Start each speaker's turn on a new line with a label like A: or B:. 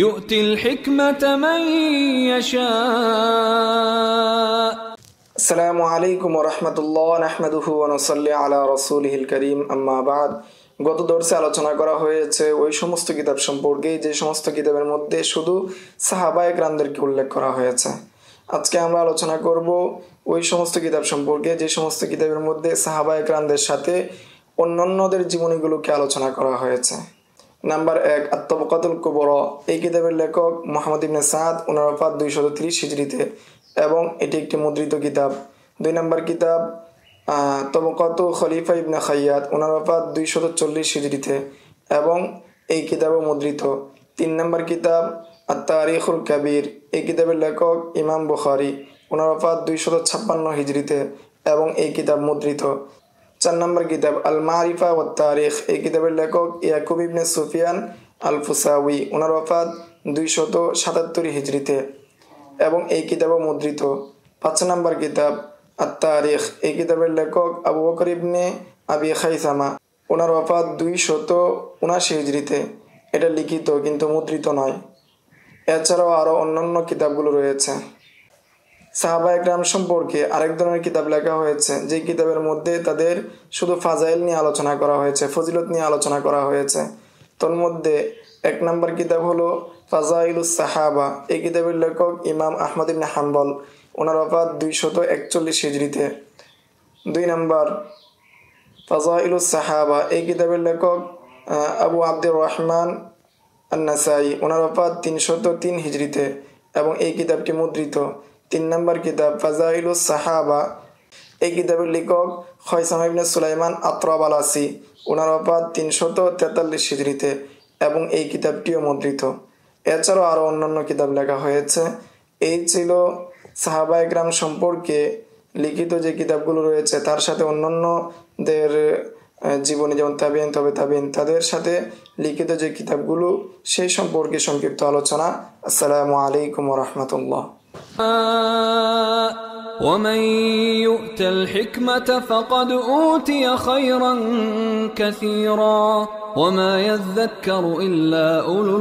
A: يؤتي الحكمة من يشاء.
B: السلام عليكم ورحمة الله نحمده ونصلي على رسوله الكريم أما بعد গত দর্শে আলোচনা করা হয়েছে ওই সমস্ত কিতাব সম্পর্কে যে সমস্ত কিতাবের মধ্যে শুধু সাহাবায়ে কেরামদেরকে উল্লেখ করা হয়েছে। আজকে আমরা আলোচনা করব ওই সমস্ত কিতাব সম্পর্কে যে সমস্ত কিতাবের মধ্যে সাহাবায়ে কেরামদের সাথে অন্যান্যদের জীবনীগুলোকে আলোচনা করা হয়েছে। নাম্বার 1 আত-তাবাকাতুল কুবরা। এই কিতাবের লেখক মুহাম্মদ ইবনে সাদ, ওনার ওফাত 230 হিজরিতে এবং এটি একটি মুদ্রিত কিতাব। 2 নম্বর কিতাব তাবাকাতু খলিফা ইবনে খাইয়াত, ওনার ওফাত 240 হিজরিতে এবং এই কিতাবও মুদ্রিত। 3 নম্বর কিতাব আত-তারিখুল কাবীর। এই কিতাবের লেখক ইমাম বুখারী, ওনার ওফাত 256 হিজরিতে এবং এই কিতাব মুদ্রিত। 4 নম্বর কিতাব আল মারিফা ওয়াত তারিখ। এই কিতাবের লেখক ইয়াকুব ইবনে সুফিয়ান আল ফুসাউই, ওনার ওফাত 277 হিজরিতে এবং এই কিতাবও মুদ্রিত। 5 নম্বর কিতাব আত তারিখ। এই কিতাবের লেখক আবু বকর ইবনে আবি খাইসামা, ওনার ওফাত 279 হিজরিতে। এটা লিখিত কিন্তু মুদ্রিত নয়। এছাড়াও আরও অন্যান্য কিতাবগুলো রয়েছে। সাহাবায়ে কেরাম সম্পর্কে আরেক ধরনের কিতাব লেখা হয়েছে, যে কিতাবের মধ্যে তাদের শুধু ফাজাইল নিয়ে আলোচনা করা হয়েছে, ফজিলত নিয়ে আলোচনা করা হয়েছে। তোর মধ্যে 1 নম্বর কিতাব হলো ফাজাইলুস সাহাবা। এই কিতাবের লেখক ইমাম আহমদ ইবনে হাম্বল, ওনার ওফাত 241 হিজরিতে। 2 নম্বর ফাজাইলুস সাহাবা। এই কিতাবের লেখক আবু আব্দুর রহমান আন-নাসাই, ওনার ওফাত 303 হিজরিতে এবং এই কিতাবটি মুদ্রিত। 3 নম্বর কিতাব ফাজাইলুস সাহাবা। এই কিতাবের লেখক খয়সাম ইবনে সুলাইমান আত-তাবালাসি, ওনার ওফাত 343 হিজরিতে এবং এই কিতাবটিও মুদ্রিত। এছাড়াও আরও অন্যান্য কিতাব লেখা হয়েছে। এই ছিল সাহাবায়ে কেরাম সম্পর্কে লিখিত যে কিতাবগুলো রয়েছে, তার সাথে অন্যান্যদের জীবনী, যেমন তাবিঈন, তবে তাবিঈন, তাদের সাথে লিখিত যে কিতাবগুলো সেই সম্পর্কে সংক্ষিপ্ত আলোচনা। আসসালামু আলাইকুম ওয়া রাহমাতুল্লাহ।
A: ومن يؤت الحكمة فقد أوتي خيرا كثيرا وما يذكر إلا أولو